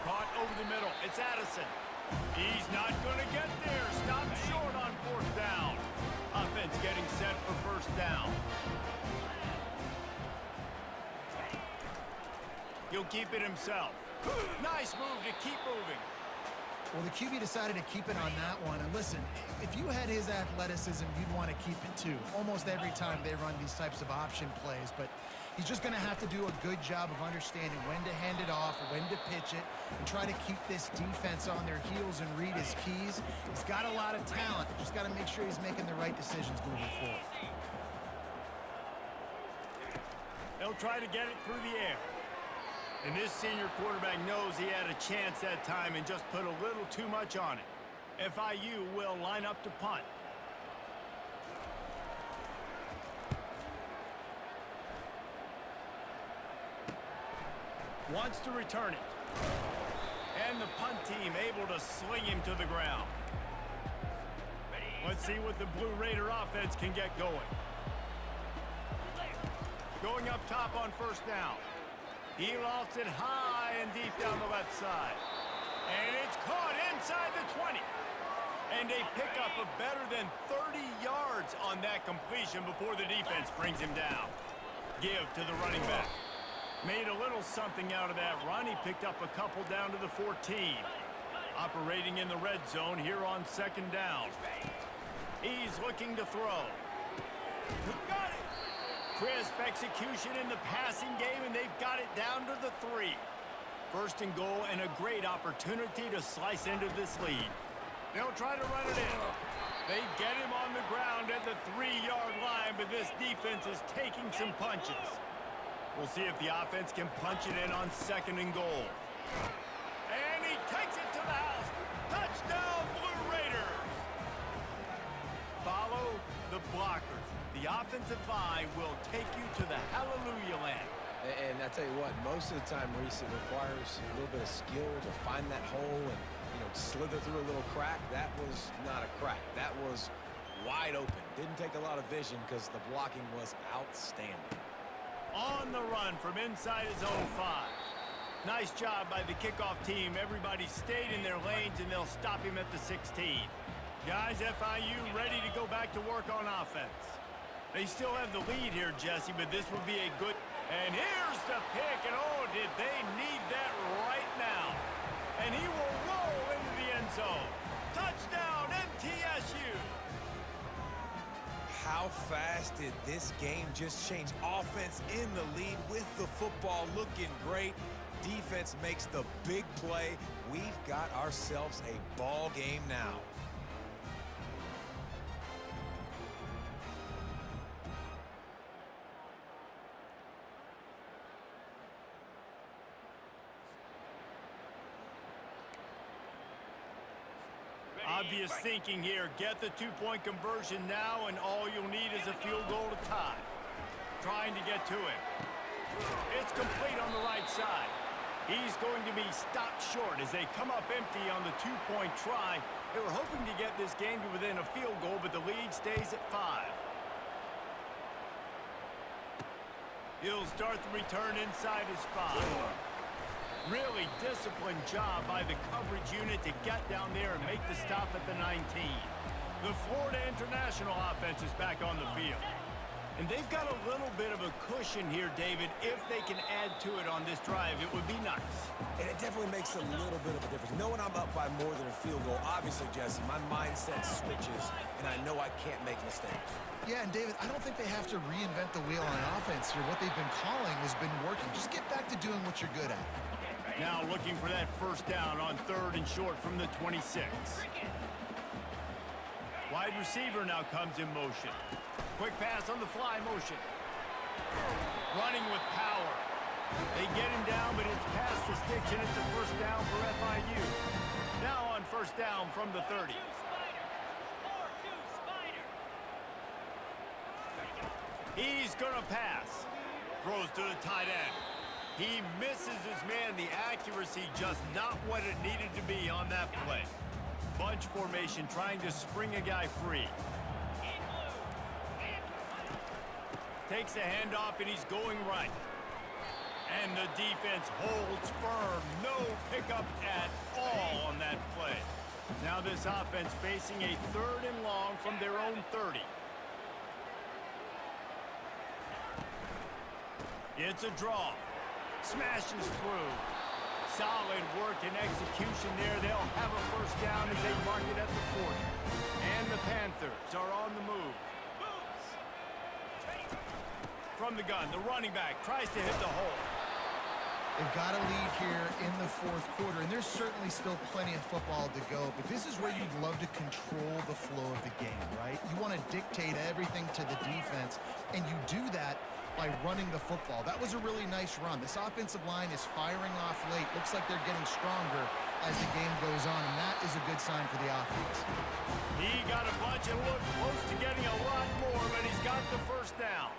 Caught over the middle. It's Addison. He's not going to get there. Stop short on fourth down. Offense getting set for first down. He'll keep it himself. Nice move to keep moving. Well, the QB decided to keep it on that one. And listen, if you had his athleticism, you'd want to keep it too. Almost every time they run these types of option plays. But he's just going to have to do a good job of understanding when to hand it off, when to pitch it, and try to keep this defense on their heels and read his keys. He's got a lot of talent. Just got to make sure he's making the right decisions moving forward. try to get it through the air. And this senior quarterback knows he had a chance that time and just put a little too much on it. FIU will line up to punt. Wants to return it. And the punt team able to sling him to the ground. Let's see what the Blue Raider offense can get going. Going up top on first down. He lofts it high and deep down the left side. And it's caught inside the 20. And a pickup of better than 30 yards on that completion before the defense brings him down. Give to the running back. Made a little something out of that run. He picked up a couple down to the 14. Operating in the red zone here on second down. He's looking to throw. Got it! Crisp execution in the passing game, and they've got it down to the 3. First and goal, and a great opportunity to slice into this lead. They'll try to run it in. They get him on the ground at the 3-yard line, but this defense is taking some punches. We'll see if the offense can punch it in on second and goal. And he takes it to the house. Touchdown, Blue Raiders! Follow the blockers. The offensive line will take you to the hallelujah land. And I tell you what, most of the time, Reese, it requires a little bit of skill to find that hole and, slither through a little crack. That was not a crack. That was wide open. Didn't take a lot of vision because the blocking was outstanding. On the run from inside his own 5. Nice job by the kickoff team. Everybody stayed in their lanes, and they'll stop him at the 16. Guys, FIU ready to go back to work on offense. They still have the lead here, Jesse, but this will be a good... And here's the pick, and oh, did they need that right now. And he will roll into the end zone. Touchdown, MTSU! How fast did this game just change? Offense in the lead with the football looking great. Defense makes the big play. We've got ourselves a ball game now. Obvious thinking here. Get the 2-point conversion now, and all you'll need is a field goal to tie. Trying to get to it. It's complete on the right side. He's going to be stopped short as they come up empty on the 2-point try. They were hoping to get this game to within a field goal, but the lead stays at 5. He'll start the return inside his 5. Really disciplined job by the coverage unit to get down there and make the stop at the 19. The Florida International offense is back on the field. And they've got a little bit of a cushion here, David. If they can add to it on this drive, it would be nice. And it definitely makes a little bit of a difference. Knowing I'm up by more than a field goal, obviously, Jesse, my mindset switches, and I know I can't make mistakes. Yeah, and David, I don't think they have to reinvent the wheel on offense here. What they've been calling has been working. Just get back to doing what you're good at. Now looking for that first down on 3rd and short from the 26. Wide receiver now comes in motion. Quick pass on the fly motion. Running with power. They get him down, but it's past the sticks, and it's a first down for FIU. Now on first down from the 30. He's gonna pass. Throws to the tight end. He misses his man. The accuracy just not what it needed to be on that play. Bunch formation trying to spring a guy free. Takes a handoff, and he's going right. And the defense holds firm. No pickup at all on that play. Now this offense facing a 3rd and long from their own 30. It's a draw. Smashes through. Solid work and execution there. They'll have a first down as they mark it at the 40. And the Panthers are on the move. From the gun, the running back tries to hit the hole. They've got a lead here in the 4th quarter, and there's certainly still plenty of football to go, but this is where you'd love to control the flow of the game, right? You want to dictate everything to the defense, and you do that by running the football. That was a really nice run. This offensive line is firing off late. Looks like they're getting stronger as the game goes on, and that is a good sign for the offense. He got a bunch and looked close to getting a lot more, but he's got the first down.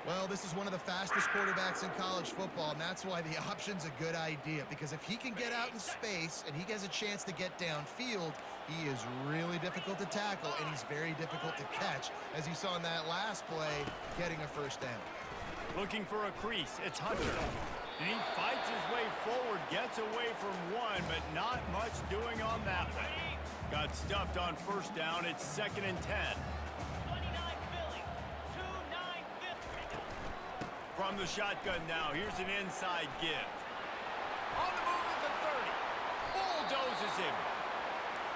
Well, this is one of the fastest quarterbacks in college football, and that's why the option's a good idea, because if he can get out in space and he has a chance to get downfield, he is really difficult to tackle, and he's very difficult to catch, as you saw in that last play, getting a first down. Looking for a crease, it's Hunter. And he fights his way forward, gets away from one, but not much doing on that one. Got stuffed on first down, it's 2nd and 10. From the shotgun now, here's an inside give. On the move at the 30. Bulldozes him.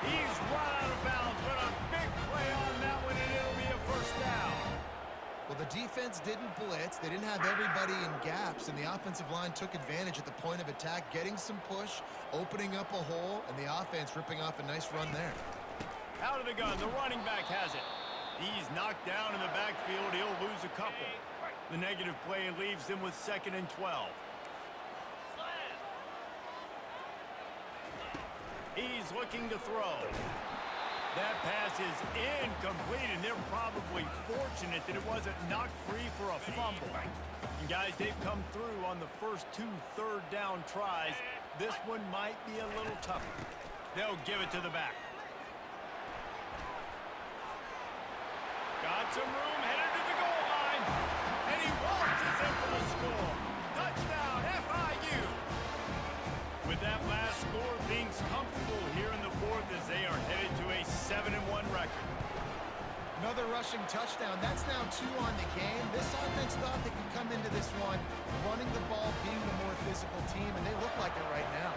He's run out of bounds, but a big play on that one, and it'll be a first down. Well, the defense didn't blitz. They didn't have everybody in gaps, and the offensive line took advantage at the point of attack, getting some push, opening up a hole, and the offense ripping off a nice run there. Out of the gun, the running back has it. He's knocked down in the backfield. He'll lose a couple. The negative play leaves him with 2nd and 12. He's looking to throw. That pass is incomplete, and they're probably fortunate that it wasn't knocked free for a fumble. And guys, they've come through on the first 2 third-down tries. This one might be a little tougher. They'll give it to the back. Got some room, headed to the goal line. And he waltzes in for the score. Touchdown, FIU. With that last score, things comfortable here in the 4th as they are headed to a 7-1 record. Another rushing touchdown. That's now 2 on the game. This offense thought they could come into this one running the ball, being the more physical team, and they look like it right now.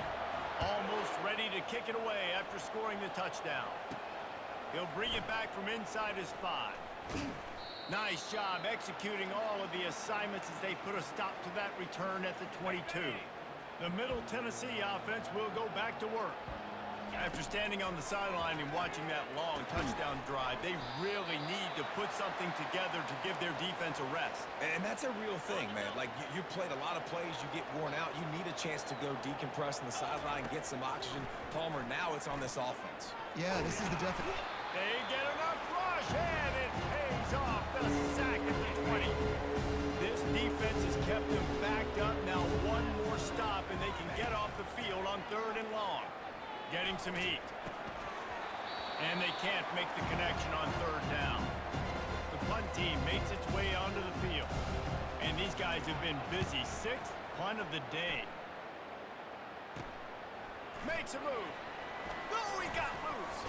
Almost ready to kick it away after scoring the touchdown. He'll bring it back from inside his 5. Nice job executing all of the assignments as they put a stop to that return at the 22. The Middle Tennessee offense will go back to work. After standing on the sideline and watching that long touchdown drive, they really need to put something together to give their defense a rest. And that's a real thing, man. Like, you played a lot of plays, you get worn out. You need a chance to go decompress on the sideline, get some oxygen. Palmer, now it's on this offense. Yeah, this is the definite. They get enough rush, and it pays off. The sack at the 20. This defense has kept them backed up. Now one more stop, and they can get off the field on 3rd and long. Getting some heat. And they can't make the connection on 3rd down. The punt team makes its way onto the field. And these guys have been busy. 6th punt of the day. Makes a move. Oh, he got loose.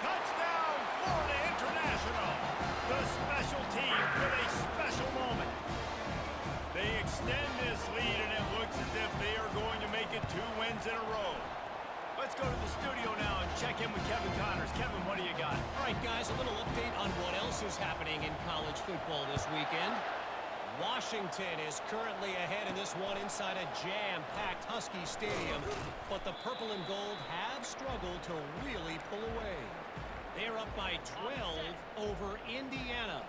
Touchdown, Florida International. The special teams with a special moment. They extend this lead, and it looks as if they are going to make it 2 wins in a row. Let's go to the studio now and check in with Kevin Connors. Kevin, what do you got? All right, guys, a little update on what else is happening in college football this weekend. Washington is currently ahead in this one inside a jam-packed Husky Stadium, but the purple and gold have struggled to really pull away. They're up by 12 over Indiana.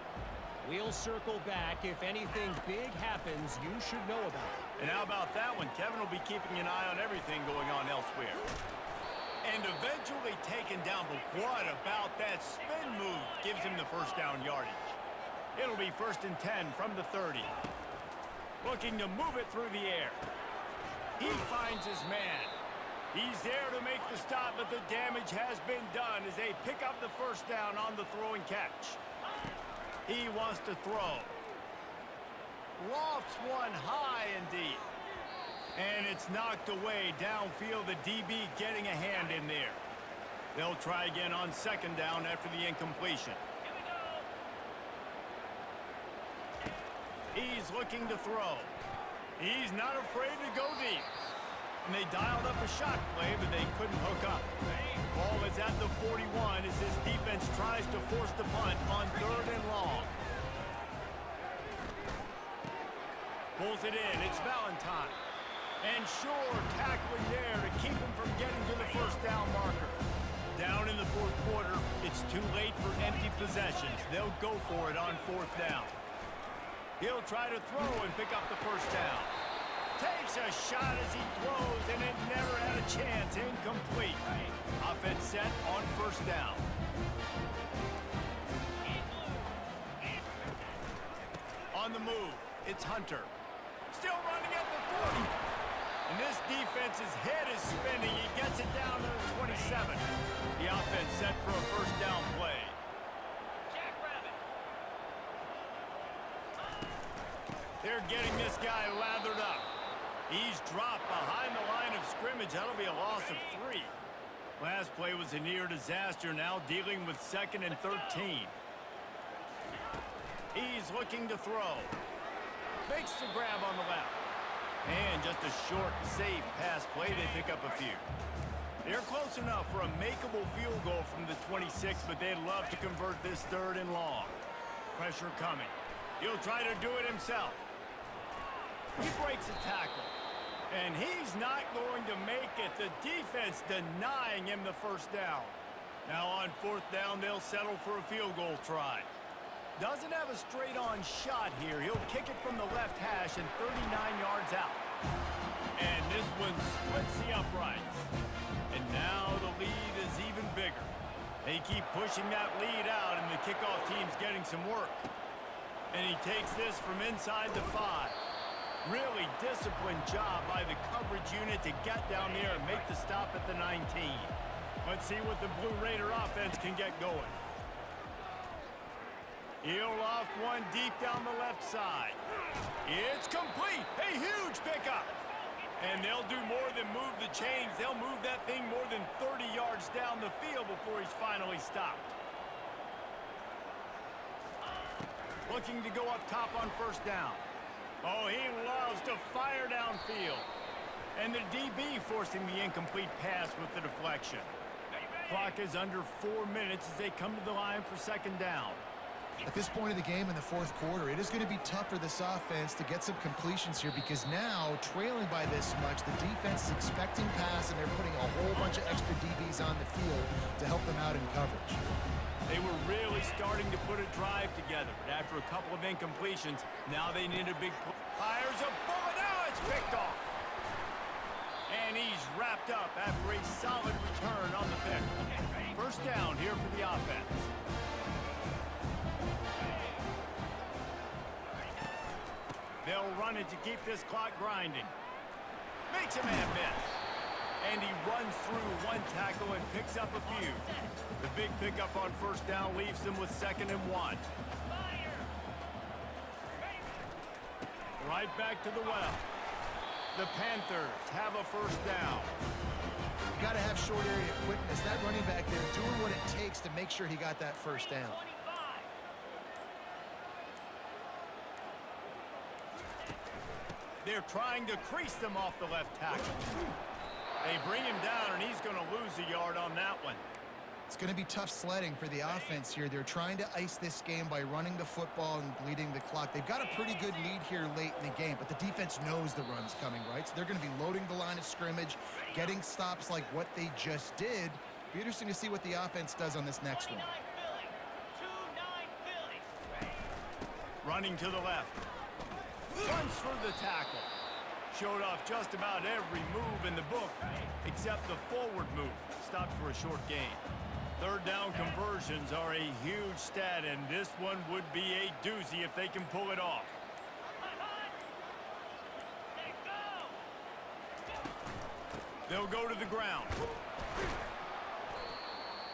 We'll circle back. If anything big happens, you should know about it. And how about that one? Kevin will be keeping an eye on everything going on elsewhere. And eventually taken down, but what about that spin move? Gives him the first down yardage. It'll be 1st and 10 from the 30. Looking to move it through the air. He finds his man. He's there to make the stop, but the damage has been done as they pick up the first down on the throw and catch. He wants to throw. Lofts one high and deep. And it's knocked away downfield. The DB getting a hand in there. They'll try again on 2nd down after the incompletion. He's looking to throw. He's not afraid to go deep. And they dialed up a shot play, but they couldn't hook up. Ball is at the 41 as his defense tries to force the punt on 3rd and long. Pulls it in. It's Valentine. And sure, tackling there to keep him from getting to the first down marker. Down in the 4th quarter, it's It's too late for empty possessions. They'll go for it on 4th down. He'll try to throw and pick up the first down. Takes a shot as he throws, and it never had a chance. Incomplete. Offense set on 1st down. On the move, it's Hunter. Still running at the 40. And this defense's head is spinning. He gets it down to the 27. The offense set for a 1st down play. They're getting this guy lathered up. He's dropped behind the line of scrimmage. That'll be a loss of 3. Last play was a near disaster, now dealing with 2nd and 13. He's looking to throw. Makes the grab on the left. And just a short, safe pass play. They pick up a few. They're close enough for a makeable field goal from the 26, but they'd love to convert this 3rd and long. Pressure coming. He'll try to do it himself. He breaks a tackle. And he's not going to make it. The defense denying him the 1st down. Now on 4th down, they'll settle for a field goal try. Doesn't have a straight-on shot here. He'll kick it from the left hash and 39 yards out. And this one splits the uprights. And now the lead is even bigger. They keep pushing that lead out, and the kickoff team's getting some work. And he takes this from inside the 5. Really disciplined job by the coverage unit to get down there and make the stop at the 19. Let's see what the Blue Raider offense can get going. He'll loft one deep down the left side. It's complete. A huge pickup. And they'll do more than move the chains. They'll move that thing more than 30 yards down the field before he's finally stopped. Looking to go up top on 1st down. Oh, he loves to fire downfield. And the DB forcing the incomplete pass with the deflection. Clock is under 4 minutes as they come to the line for 2nd down. At this point of the game in the 4th quarter, it is going to be tough for this offense to get some completions here because now, trailing by this much, the defense is expecting pass, and they're putting a whole bunch of extra DBs on the field to help them out in coverage. They were really starting to put a drive together, but after a couple of incompletions, now they need a big play. Fires a bullet. Now it's picked off. And he's wrapped up after a solid return on the pick. 1st down here for the offense. They'll run it to keep this clock grinding. Makes a man miss. And he runs through one tackle and picks up a few. The big pickup on 1st down leaves them with 2nd and 1. Right back to the well. The Panthers have a 1st down. You got to have short area quickness. That running back there doing what it takes to make sure he got that 1st down. They're trying to crease them off the left tackle. They bring him down, and he's going to lose a yard on that one. It's going to be tough sledding for the offense here. They're trying to ice this game by running the football and bleeding the clock. They've got a pretty good lead here late in the game, but the defense knows the run's coming, right? So they're going to be loading the line of scrimmage, getting stops like what they just did. Be interesting to see what the offense does on this next one. Running to the left. Runs for the tackle. Showed off just about every move in the book, except the forward move. Stopped for a short gain. 3rd down conversions are a huge stat, and this one would be a doozy if they can pull it off. They'll go to the ground.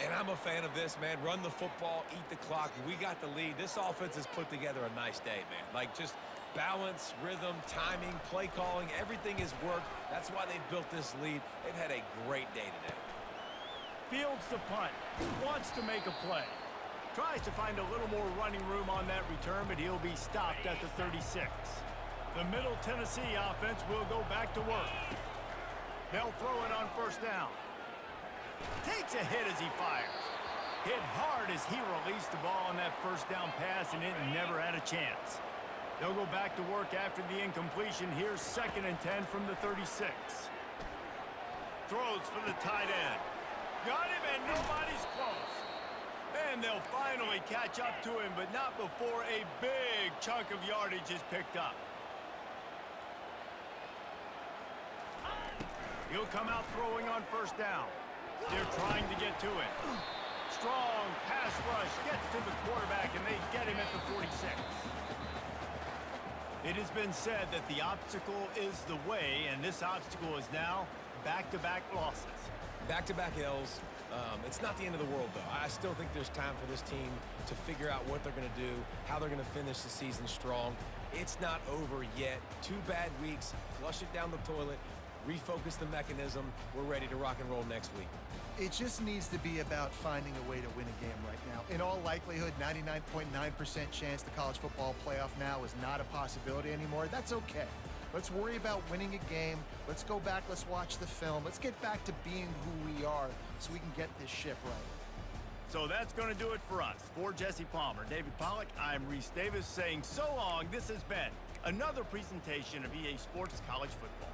And I'm a fan of this, man. Run the football, eat the clock. We got the lead. This offense has put together a nice day, man. Like, just balance, rhythm, timing, play calling, everything has worked. That's why they've built this lead. They've had a great day today. Fields the punt. Wants to make a play. Tries to find a little more running room on that return, but he'll be stopped at the 36. The Middle Tennessee offense will go back to work. They'll throw it on 1st down. Takes a hit as he fires. Hit hard as he released the ball on that 1st down pass, and it never had a chance. They'll go back to work after the incompletion. Here's 2nd and 10 from the 36. Throws for the tight end. Got him, and nobody's close. And they'll finally catch up to him, but not before a big chunk of yardage is picked up. He'll come out throwing on first down. They're trying to get to it. Strong pass rush gets to the quarterback, and they get him at the 46. It has been said that the obstacle is the way, and this obstacle is now back-to-back losses. Back-to-back L's. It's not the end of the world, though. I still think there's time for this team to figure out what they're going to do, how they're going to finish the season strong. It's not over yet. 2 bad weeks. Flush it down the toilet. Refocus the mechanism. We're ready to rock and roll next week. It just needs to be about finding a way to win a game right now. In all likelihood, 99.9% chance the college football playoff now is not a possibility anymore. That's okay. Let's worry about winning a game. Let's go back. Let's watch the film. Let's get back to being who we are so we can get this ship right. So that's going to do it for us. For Jesse Palmer, David Pollack, I'm Reese Davis saying so long. This has been another presentation of EA Sports College Football.